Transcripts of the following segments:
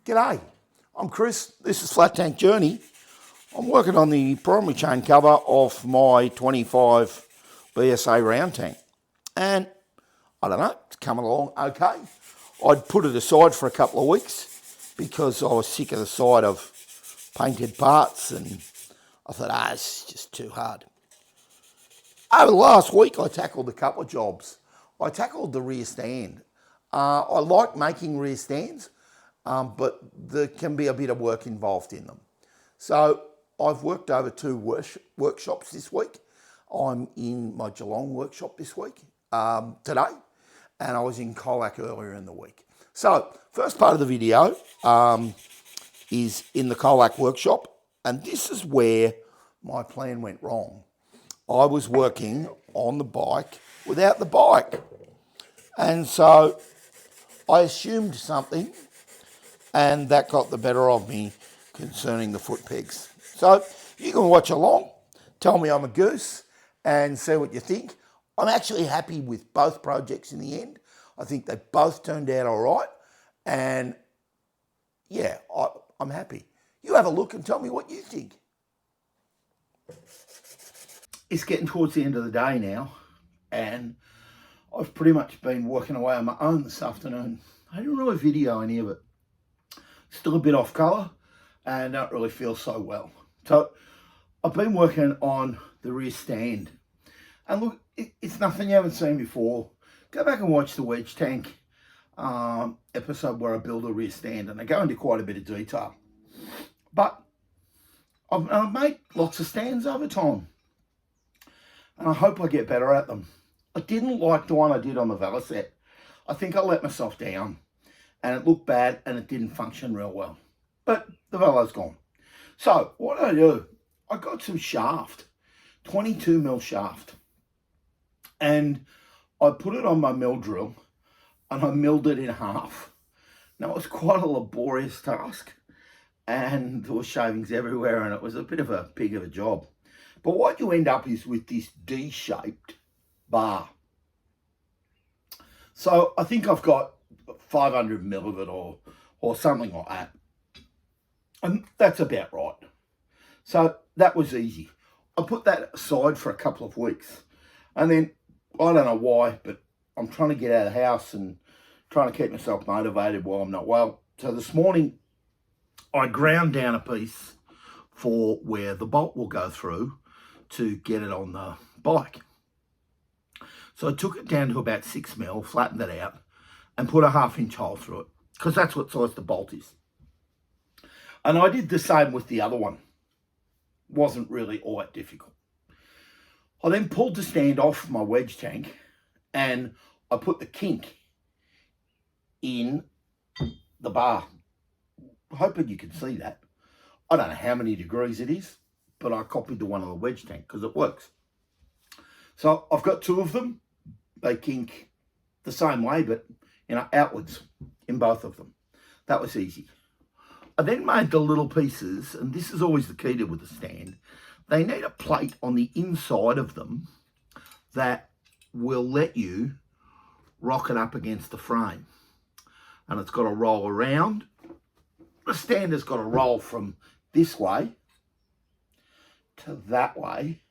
G'day, I'm Chris. This is Flat Tank Journey. I'm working on the primary chain cover of my 25 BSA round tank. And I don't know, it's coming along okay. I'd put it aside for a couple of weeks because I was sick of the sight of painted parts and I thought, it's just too hard. Over the last week, I tackled a couple of jobs. I tackled the rear stand. I like making rear stands, but there can be a bit of work involved in them. So I've worked over two workshops this week. I'm in my Geelong workshop this week, today, and I was in Colac earlier in the week. So first part of the video is in the Colac workshop, and this is where my plan went wrong. I was working on the bike without the bike. And so I assumed something, and that got the better of me concerning the foot pegs. So you can watch along, tell me I'm a goose, and see what you think. I'm actually happy with both projects in the end. I think they both turned out all right, and yeah, I'm happy. You have a look and tell me what you think. It's getting towards the end of the day now, and I've pretty much been working away on my own this afternoon. I didn't really video any of it. Still a bit off colour and don't really feel so well. So I've been working on the rear stand. And look, it's nothing you haven't seen before. Go back and watch the wedge tank episode where I build a rear stand, and I go into quite a bit of detail. But I've made lots of stands over time, and I hope I get better at them. I didn't like the one I did on the Veloset. I think I let myself down, and it looked bad and it didn't function real well. But the Velo's gone. So what did I do? I got some shaft, 22mm shaft, and I put it on my mill drill and I milled it in half. Now it was quite a laborious task, and there were shavings everywhere, and it was a bit of a pig of a job. But what you end up is with this D-shaped bar. So I think I've got 500mm of it or something like that. And that's about right. So that was easy. I put that aside for a couple of weeks. And then, I don't know why, but I'm trying to get out of the house and trying to keep myself motivated while I'm not well. So this morning, I ground down a piece for where the bolt will go through to get it on the bike. So I took it down to about 6mm, flattened it out, and put a 1/2-inch hole through it, because that's what size the bolt is. And I did the same with the other one. Wasn't really all that difficult. I then pulled the stand off my wedge tank, and I put the kink in the bar. Hoping you can see that. I don't know how many degrees it is, but I copied the one on the wedge tank because it works. So I've got two of them. They kink the same way, but outwards in both of them. That was easy. I then made the little pieces, and this is always the key to with the stand. They need a plate on the inside of them that will let you rock it up against the frame. And it's got to roll around. The stand has got to roll from this way to that way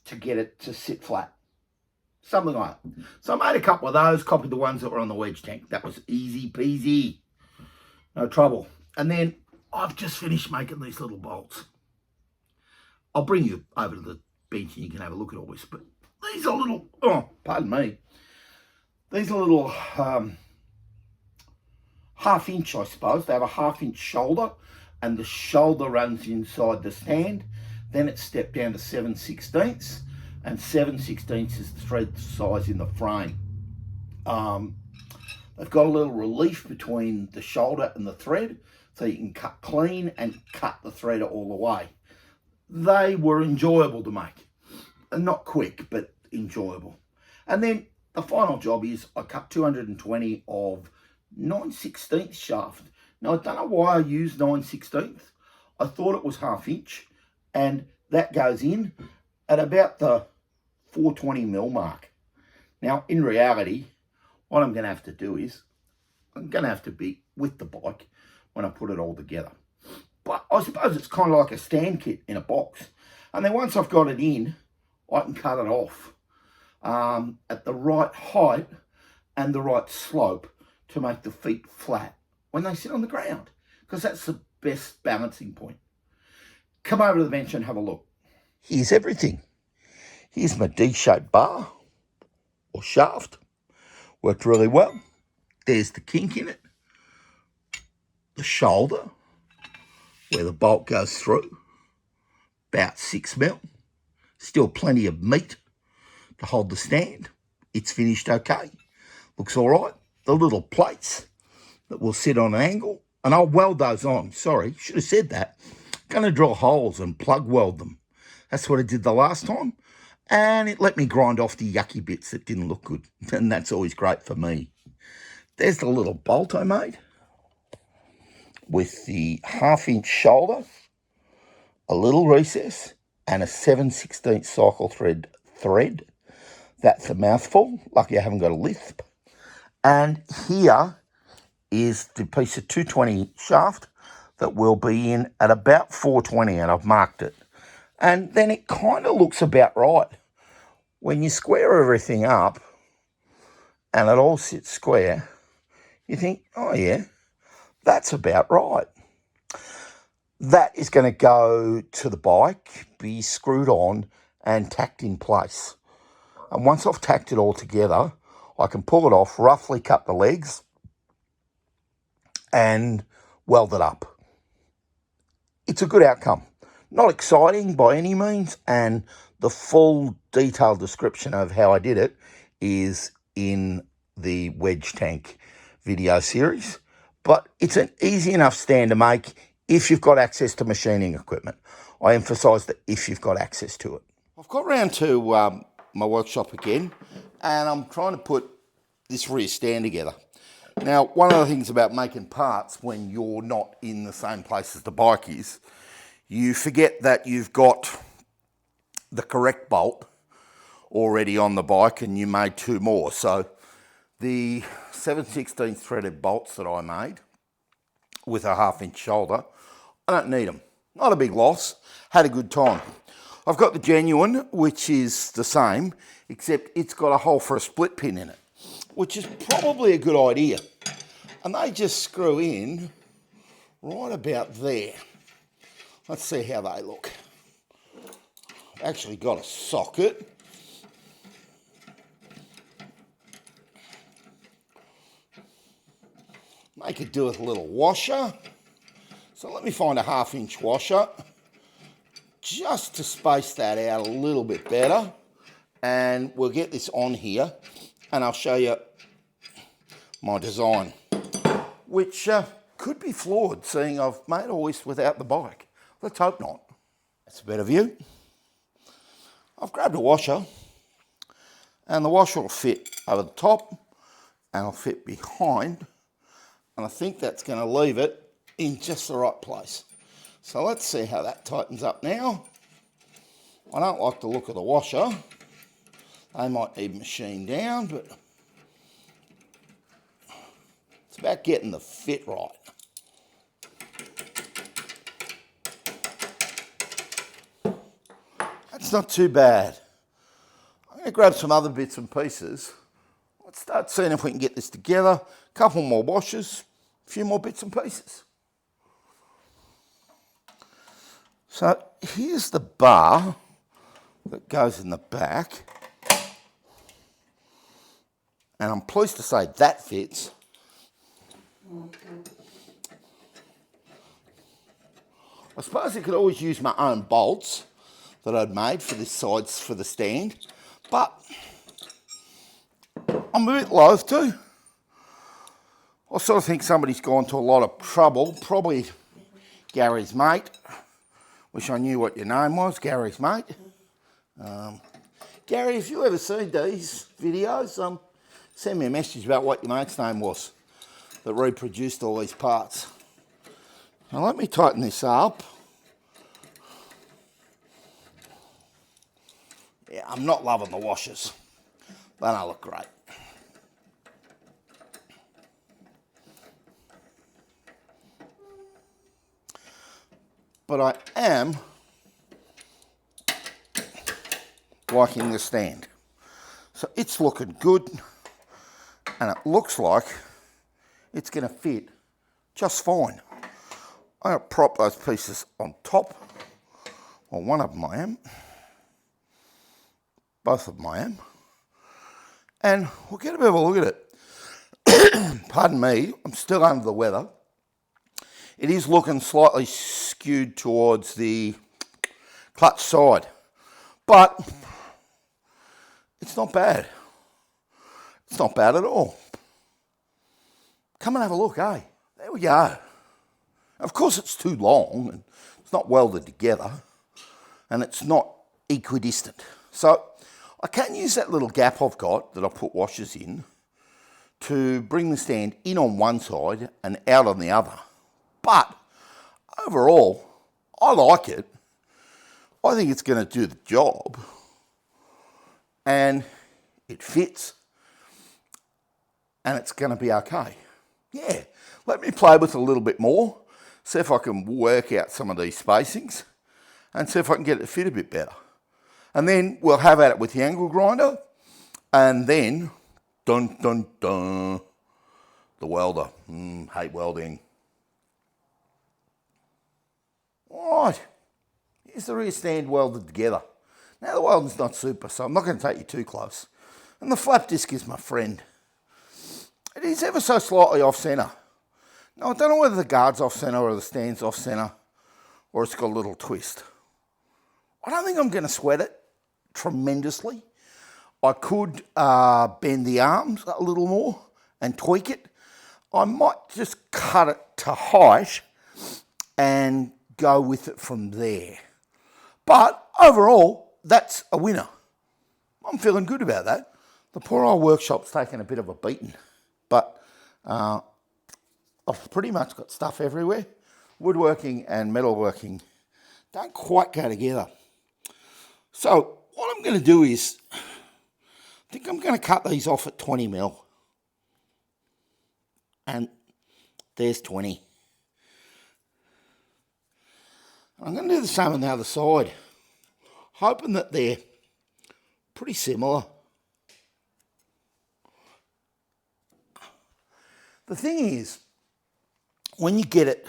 to get it to sit flat. Something like that. So I made a couple of those, copied the ones that were on the wedge tank. That was easy peasy. No trouble. And then I've just finished making these little bolts. I'll bring you over to the bench and you can have a look at all this. But these are little, pardon me. These are little 1/2-inch, I suppose. They have a 1/2-inch shoulder, and the shoulder runs inside the stand. Then it's stepped down to 7/16, and 7/16 is the thread size in the frame. They've got a little relief between the shoulder and the thread, so you can cut clean and cut the thread all the way. They were enjoyable to make. Not quick, but enjoyable. And then the final job is I cut 220 of 9/16 shaft. Now, I don't know why I used 9/16. I thought it was 1/2-inch, and that goes in at about the 420mm mark. Now, in reality, what I'm going to have to do is I'm going to have to be with the bike when I put it all together. But I suppose it's kind of like a stand kit in a box. And then once I've got it in, I can cut it off at the right height and the right slope to make the feet flat when they sit on the ground, because that's the best balancing point. Come over to the bench and have a look. Here's everything. Here's my D-shaped bar or shaft. Worked really well. There's the kink in it. The shoulder, where the bolt goes through, about 6 mil. Still plenty of meat to hold the stand. It's finished okay. Looks all right. The little plates that will sit on an angle, and I'll weld those on. Sorry, should have said that. Going to drill holes and plug weld them. That's what I did the last time. And it let me grind off the yucky bits that didn't look good. And that's always great for me. There's the little bolt I made with the 1/2-inch shoulder, a little recess, and a 7/16 cycle thread. That's a mouthful. Lucky I haven't got a lisp. And here is the piece of 220 shaft that will be in at about 420, and I've marked it. And then it kind of looks about right. When you square everything up and it all sits square, you think, oh yeah, that's about right. That is going to go to the bike, be screwed on and tacked in place. And once I've tacked it all together, I can pull it off, roughly cut the legs and weld it up. It's a good outcome. Not exciting by any means, and the full detailed description of how I did it is in the wedge tank video series. But it's an easy enough stand to make if you've got access to machining equipment. I emphasise that if you've got access to it. I've got round to my workshop again, and I'm trying to put this rear stand together. Now, one of the things about making parts when you're not in the same place as the bike is, you forget that you've got the correct bolt already on the bike and you made 2 more. So the 7/16 threaded bolts that I made with a 1/2-inch shoulder, I don't need them. Not a big loss. Had a good time. I've got the genuine, which is the same, except it's got a hole for a split pin in it, which is probably a good idea. And they just screw in right about there. Let's see how they look. Actually got a socket. They could do with a little washer. So let me find a 1/2-inch washer just to space that out a little bit better. And we'll get this on here and I'll show you my design, which could be flawed, seeing I've made all this without the bike. Let's hope not. That's a better view. I've grabbed a washer, and the washer will fit over the top and will fit behind, and I think that's going to leave it in just the right place. So let's see how that tightens up now. I don't like the look of the washer. They might need machined down, but it's about getting the fit right. That's not too bad. I'm going to grab some other bits and pieces. Let's start seeing if we can get this together. A couple more washers, a few more bits and pieces. So here's the bar that goes in the back. And I'm pleased to say that fits. I suppose I could always use my own bolts that I'd made for the sides for the stand, but I'm a bit loath to. I sort of think somebody's gone to a lot of trouble, probably Gary's mate. Wish I knew what your name was, Gary's mate. Gary, if you ever seen these videos, send me a message about what your mate's name was that reproduced all these parts. Now let me tighten this up. Yeah, I'm not loving the washers. They don't look great. but I am liking the stand. So it's looking good, and it looks like it's going to fit just fine. I'm going to prop those pieces on top. Well, one of them I am. Both of them I am. And we'll get a bit of a look at it. Pardon me, I'm still under the weather. It is looking slightly skewed towards the clutch side, but it's not bad. It's not bad at all. Come and have a look, eh? There we go. Of course, it's too long, and it's not welded together, and it's not equidistant. So I can use that little gap I've got that I put washers in to bring the stand in on one side and out on the other. But overall, I like it. I think it's going to do the job, and it fits, and it's going to be okay. Yeah, let me play with it a little bit more, see if I can work out some of these spacings, and see if I can get it to fit a bit better. And then we'll have at it with the angle grinder, and then, dun dun dun, the welder. Hate welding. Alright, here's the rear stand welded together. Now the welding's not super, so I'm not going to take you too close. And the flap disc is my friend. It is ever so slightly off centre. Now I don't know whether the guard's off centre or the stand's off centre, or it's got a little twist. I don't think I'm going to sweat it tremendously. I could bend the arms a little more and tweak it. I might just cut it to height and go with it from there. But overall, that's a winner. I'm feeling good about that. The poor old workshop's taken a bit of a beating, but I've pretty much got stuff everywhere. Woodworking and metalworking don't quite go together. So what I'm going to do is, I think I'm going to cut these off at 20 mil. And there's 20. I'm going to do the same on the other side, hoping that they're pretty similar. The thing is, when you get it,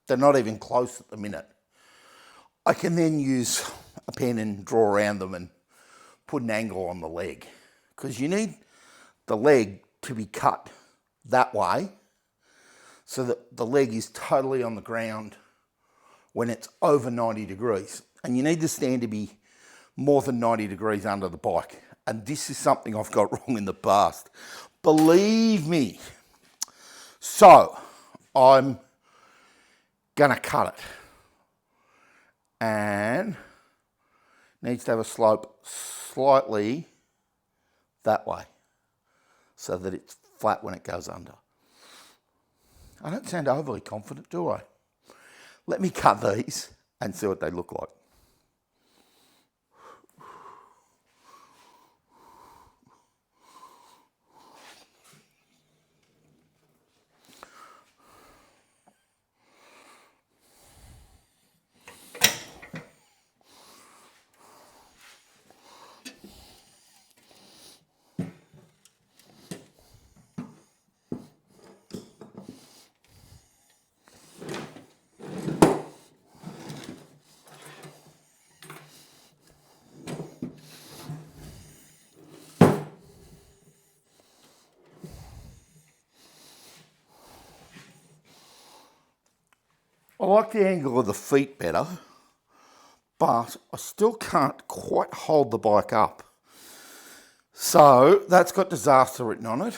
they're not even close at the minute. I can then use a pen and draw around them and put an angle on the leg, because you need the leg to be cut that way so that the leg is totally on the ground when it's over 90 degrees. And you need the stand to be more than 90 degrees under the bike. And this is something I've got wrong in the past. Believe me. So, I'm gonna cut it. And needs to have a slope slightly that way, so that it's flat when it goes under. I don't sound overly confident, do I? Let me cut these and see what they look like. I like the angle of the feet better, but I still can't quite hold the bike up. So that's got disaster written on it,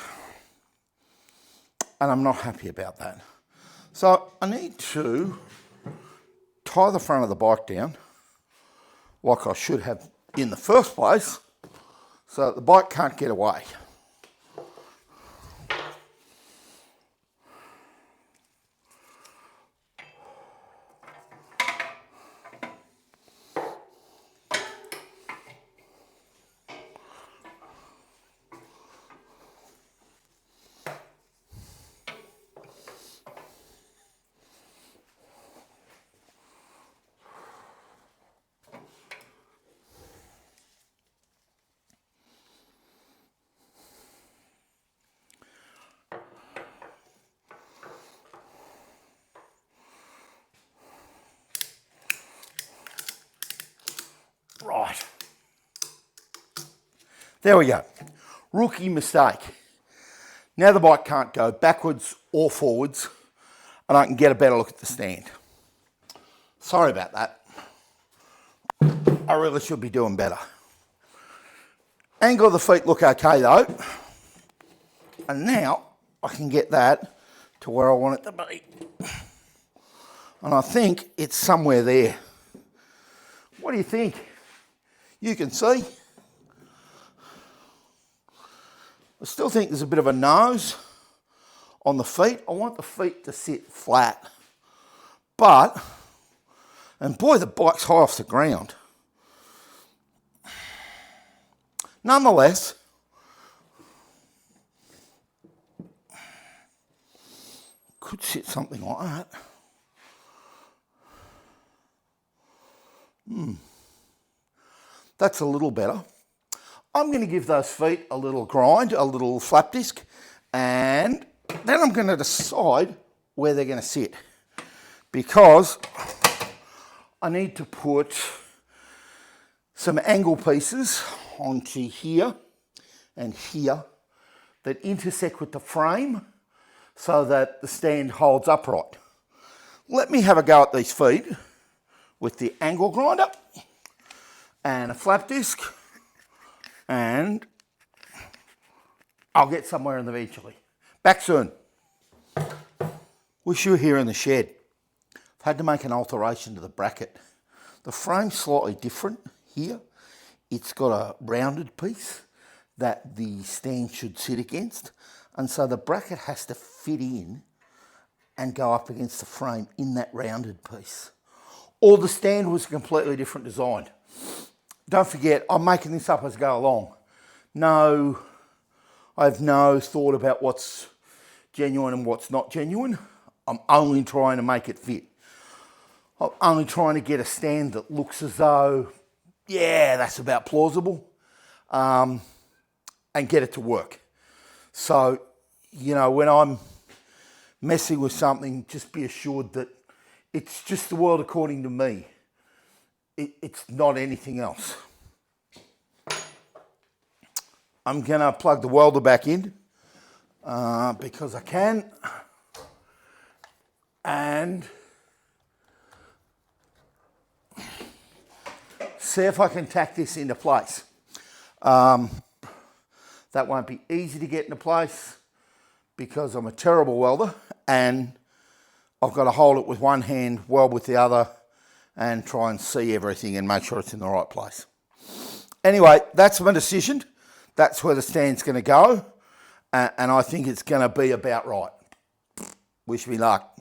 and I'm not happy about that. So I need to tie the front of the bike down like I should have in the first place, so that the bike can't get away. There we go. Rookie mistake. Now the bike can't go backwards or forwards, and I can get a better look at the stand. Sorry about that. I really should be doing better. Angle of the feet look okay though. And now I can get that to where I want it to be. And I think it's somewhere there. What do you think? You can see. I still think there's a bit of a nose on the feet. I want the feet to sit flat. But, and boy, the bike's high off the ground. Nonetheless, could sit something like that. That's a little better. I'm going to give those feet a little grind, a little flap disc, and then I'm going to decide where they're going to sit, because I need to put some angle pieces onto here and here that intersect with the frame so that the stand holds upright. Let me have a go at these feet with the angle grinder and a flap disc, and I'll get somewhere in eventually. Back soon. Wish you were here in the shed. I've had to make an alteration to the bracket. The frame's slightly different here. It's got a rounded piece that the stand should sit against, and so the bracket has to fit in and go up against the frame in that rounded piece. Or the stand was a completely different design. Don't forget, I'm making this up as I go along. No, I have no thought about what's genuine and what's not genuine. I'm only trying to make it fit. I'm only trying to get a stand that looks as though, yeah, that's about plausible, and get it to work. So, you know, when I'm messing with something, just be assured that it's just the world according to me. It's not anything else. I'm going to plug the welder back in because I can, and see if I can tack this into place. That won't be easy to get into place because I'm a terrible welder, and I've got to hold it with one hand, weld with the other, and try and see everything and make sure it's in the right place. Anyway, that's my decision. That's where the stand's going to go, and I think it's going to be about right. Wish me luck.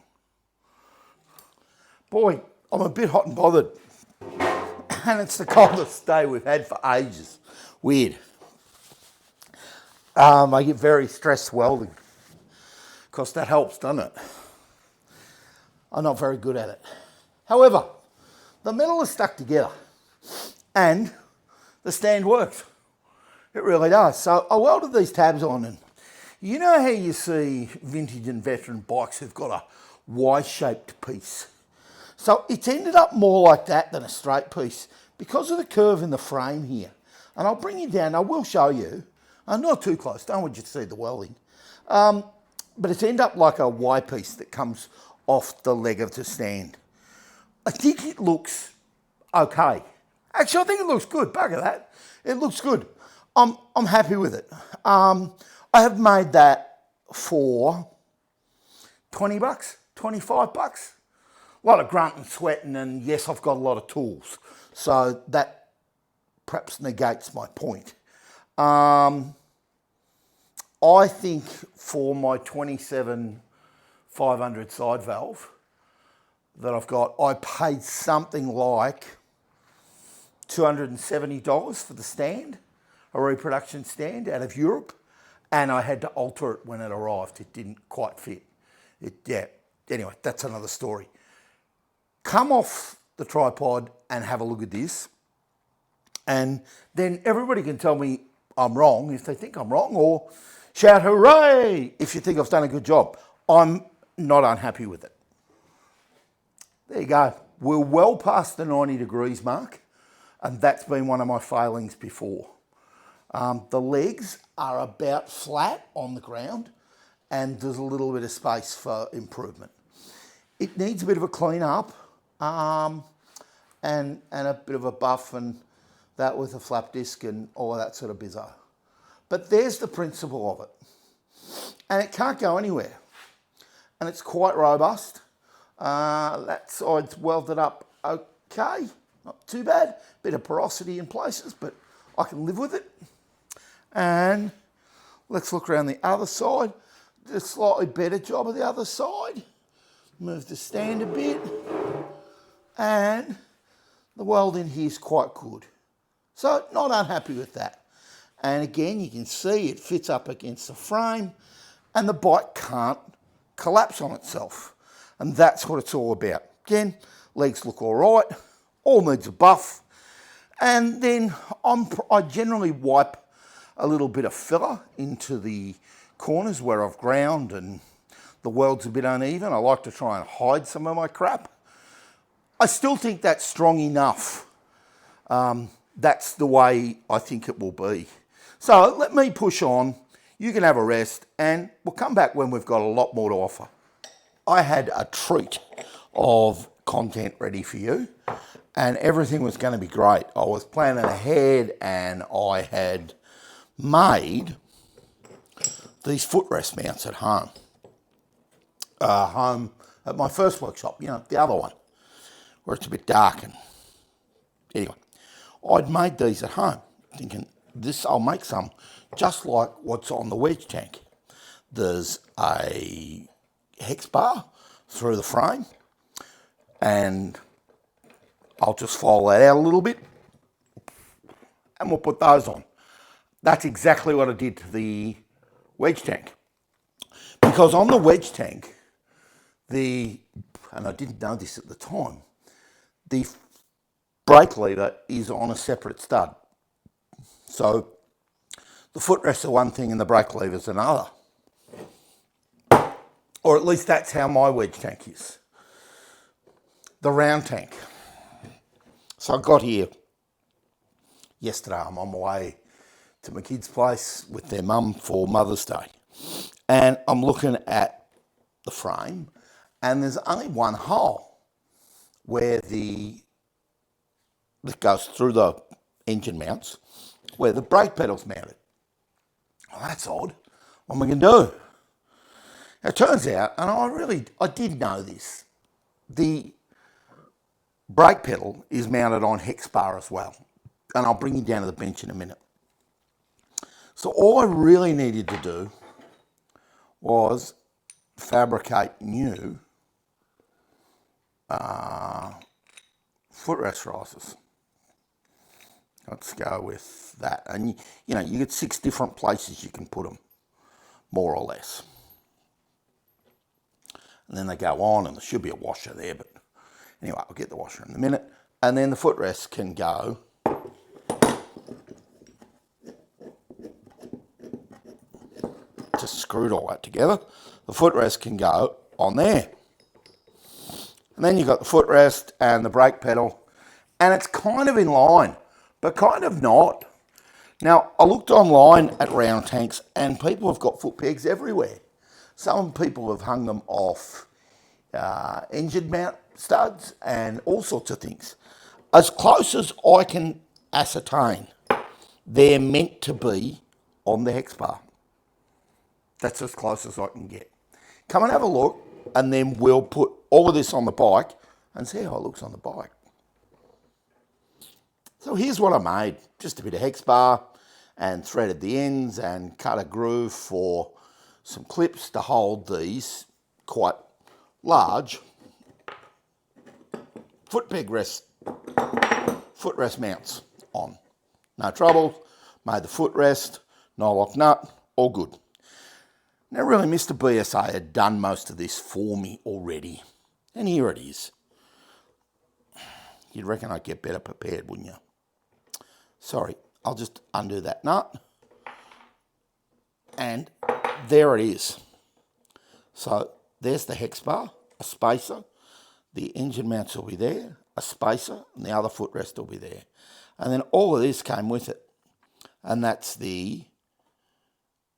Boy, I'm a bit hot and bothered, and it's the coldest day we've had for ages. Weird. I get very stressed welding, because that helps, doesn't it? I'm not very good at it. However, the metal is stuck together and the stand works. It really does. So I welded these tabs on, and you know how you see vintage and veteran bikes who've got a Y-shaped piece? So it's ended up more like that than a straight piece because of the curve in the frame here. And I'll bring you down, I will show you. I'm not too close, don't want you to see the welding. But it's ended up like a Y piece that comes off the leg of the stand. I think it looks okay. Actually, I think it looks good. Bugger that. It looks good. I'm happy with it. I have made that for 20 bucks, 25 bucks. A lot of grunting, sweating, and yes, I've got a lot of tools. So that perhaps negates my point. I think for my 27 500 side valve that I've got, I paid something like $270 for the stand, a reproduction stand out of Europe, and I had to alter it when it arrived. It didn't quite fit. Anyway, that's another story. Come off the tripod and have a look at this, and then everybody can tell me I'm wrong if they think I'm wrong, or shout hooray if you think I've done a good job. I'm not unhappy with it. There you go. We're well past the 90 degrees mark, and that's been one of my failings before. The legs are about flat on the ground and there's a little bit of space for improvement. It needs a bit of a clean up and a bit of a buff and that with a flap disc and all that sort of bizzo. But there's the principle of it. And it can't go anywhere. And it's quite robust. That side's welded up okay, not too bad. Bit of porosity in places, but I can live with it. And let's look around the other side. Do a slightly better job of the other side. Move the stand a bit. And the weld in here is quite good. So not unhappy with that. And again, you can see it fits up against the frame and the bike can't collapse on itself. And that's what it's all about. Again, legs look all right, all needs a buff. And then I generally wipe a little bit of filler into the corners where I've ground and the weld's a bit uneven. I like to try and hide some of my crap. I still think that's strong enough. That's the way I think it will be. So let me push on. You can have a rest and we'll come back when we've got a lot more to offer. I had a treat of content ready for you and everything was going to be great. I was planning ahead and I had made these footrest mounts at home. Home at my first workshop, you know, the other one, where it's a bit dark. And anyway, I'd made these at home, thinking I'll make some just like what's on the wedge tank. There's a hex bar through the frame, and I'll just file that out a little bit, and we'll put those on. That's exactly what I did to the wedge tank. Because on the wedge tank, and I didn't know this at the time, the brake lever is on a separate stud. So the footrests are one thing and the brake lever's another. Or at least that's how my wedge tank is. The round tank. So I got here yesterday. I'm on my way to my kids' place with their mum for Mother's Day. And I'm looking at the frame and there's only one hole where that goes through the engine mounts where the brake pedal's mounted. Well, that's odd. What am I going to do? It turns out, and I did know this, the brake pedal is mounted on hex bar as well. And I'll bring you down to the bench in a minute. So all I really needed to do was fabricate new footrest risers. Let's go with that. And you know, you get 6 different places you can put them, more or less. And then they go on and there should be a washer there, but anyway, I'll get the washer in a minute. And then the footrest can go just screwed all that together. The footrest can go on there. And then you've got the footrest and the brake pedal, and it's kind of in line, but kind of not. Now, I looked online at round tanks and people have got foot pegs everywhere. Some people have hung them off engine mount studs and all sorts of things. As close as I can ascertain, they're meant to be on the hex bar. That's as close as I can get. Come and have a look, and then we'll put all of this on the bike and see how it looks on the bike. So here's what I made. Just a bit of hex bar and threaded the ends and cut a groove for some clips to hold these quite large footrest mounts on. No trouble, made the footrest, nylock nut, all good. Now really Mr. BSA had done most of this for me already, and here it is. You'd reckon I'd get better prepared, wouldn't you? Sorry, I'll just undo that nut. And there it is. So there's the hex bar, a spacer, the engine mounts will be there, a spacer, and the other footrest will be there. And then all of this came with it. and that's the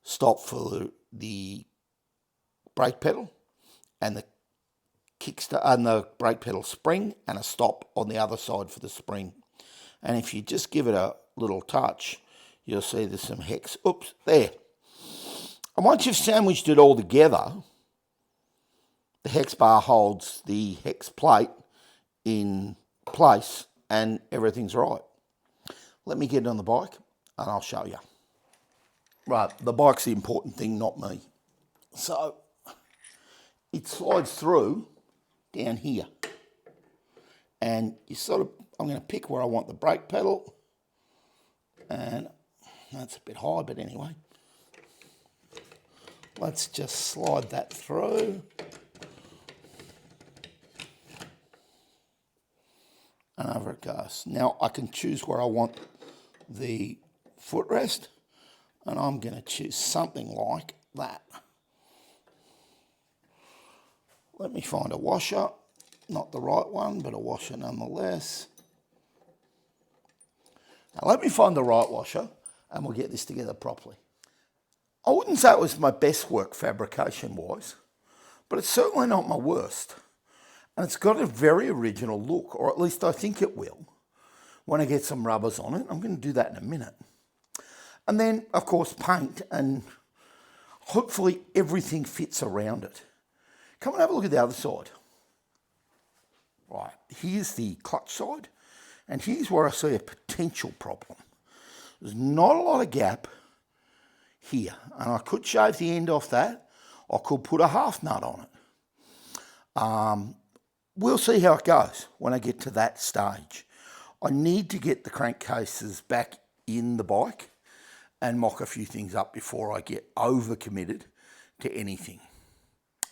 stop for the brake pedal and the kickstart and the brake pedal spring, and a stop on the other side for the spring. And if you just give it a little touch, you'll see there's some hex. Oops, there. And once you've sandwiched it all together, the hex bar holds the hex plate in place and everything's right. Let me get on the bike and I'll show you. Right, the bike's the important thing, not me. So it slides through down here. And you sort of, I'm going to pick where I want the brake pedal. And that's a bit high, but anyway. Let's just slide that through. And over it goes. Now I can choose where I want the footrest. And I'm going to choose something like that. Let me find a washer. Not the right one, but a washer nonetheless. Now let me find the right washer and we'll get this together properly. I wouldn't say it was my best work fabrication-wise, but it's certainly not my worst. And it's got a very original look, or at least I think it will, when I get some rubbers on it. I'm going to do that in a minute. And then, of course, paint, and hopefully everything fits around it. Come and have a look at the other side. Right, here's the clutch side, and here's where I see a potential problem. There's not a lot of gap here, and I could shave the end off that. I could put a half nut on it. We'll see how it goes when I get to that stage. I need to get the crankcases back in the bike and mock a few things up before I get overcommitted to anything.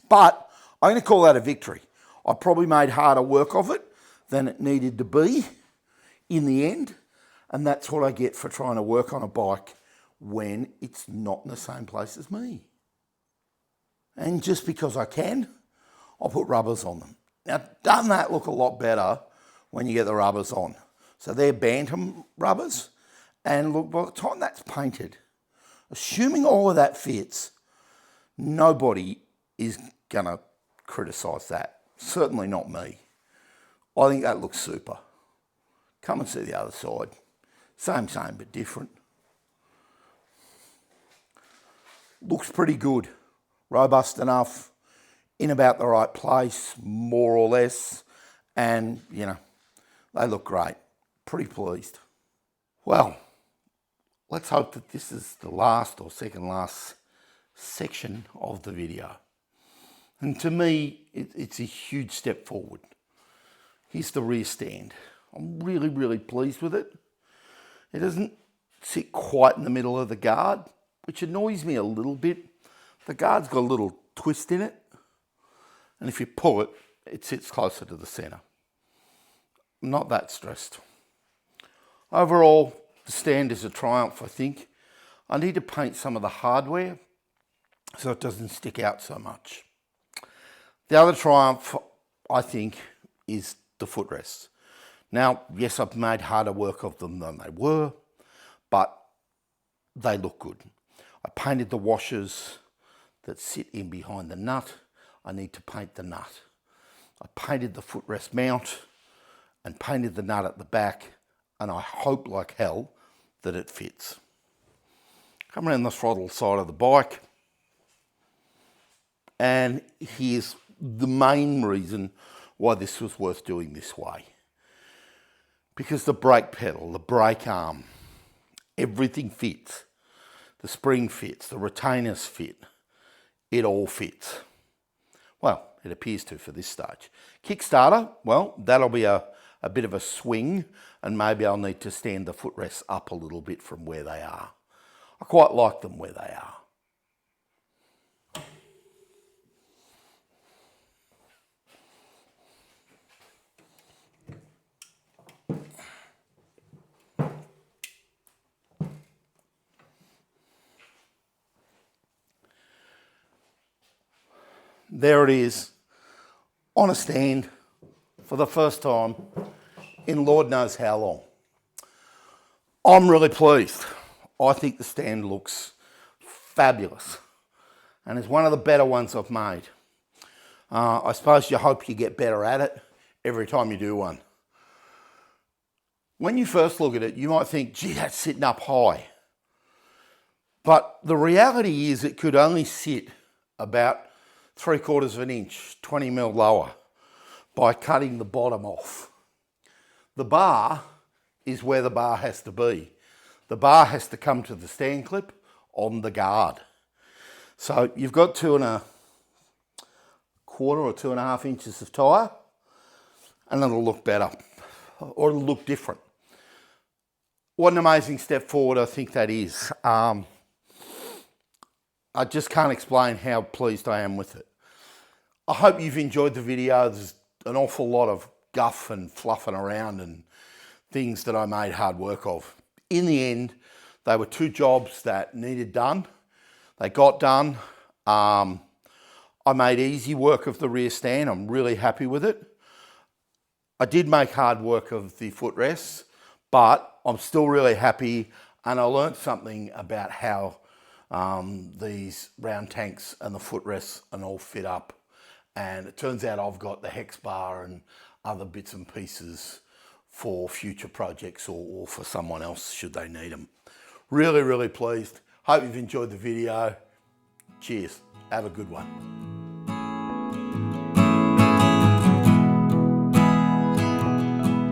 But I'm going to call that a victory. I probably made harder work of it than it needed to be in the end, and that's what I get for trying to work on a bike when it's not in the same place as me. And just because I can, I'll put rubbers on them. Now, doesn't that look a lot better when you get the rubbers on? So they're Bantam rubbers, and look, by the time that's painted, assuming all of that fits, nobody is going to criticise that. Certainly not me. I think that looks super. Come and see the other side. Same, but different. Looks pretty good. Robust enough, in about the right place, more or less. And, you know, they look great. Pretty pleased. Well, let's hope that this is the last or second last section of the video. And to me, it's a huge step forward. Here's the rear stand. I'm really, really pleased with it. It doesn't sit quite in the middle of the guard, which annoys me a little bit. The guard's got a little twist in it. And if you pull it, it sits closer to the centre. I'm not that stressed. Overall, the stand is a triumph, I think. I need to paint some of the hardware so it doesn't stick out so much. The other triumph, I think, is the footrests. Now, yes, I've made harder work of them than they were, but they look good. I painted the washers that sit in behind the nut. I need to paint the nut. I painted the footrest mount and painted the nut at the back, and I hope like hell that it fits. Come around the throttle side of the bike, and here's the main reason why this was worth doing this way. Because the brake pedal, the brake arm, everything fits. The spring fits, the retainers fit, it all fits. Well, it appears to for this stage. Kickstarter, well, that'll be a bit of a swing, and maybe I'll need to stand the footrests up a little bit from where they are. I quite like them where they are. There it is, on a stand for the first time in Lord knows how long. I'm really pleased. I think the stand looks fabulous, and it's one of the better ones I've made. I suppose you hope you get better at it every time you do one. When you first look at it, you might think, gee, that's sitting up high. But the reality is it could only sit about 3/4 of an inch, 20 mil lower, by cutting the bottom off. The bar is where the bar has to be. The bar has to come to the stand clip on the guard. So you've got 2 1/4 or 2.5 inches of tyre, and it'll look better, or it'll look different. What an amazing step forward I think that is. I just can't explain how pleased I am with it. I hope you've enjoyed the video. There's an awful lot of guff and fluffing around and things that I made hard work of. In the end, they were 2 jobs that needed done. They got done. I made easy work of the rear stand. I'm really happy with it. I did make hard work of the footrests, but I'm still really happy, and I learned something about how these round tanks and the footrests and all fit up. And it turns out I've got the hex bar and other bits and pieces for future projects or for someone else should they need them. Really, really pleased. Hope you've enjoyed the video. Cheers. Have a good one.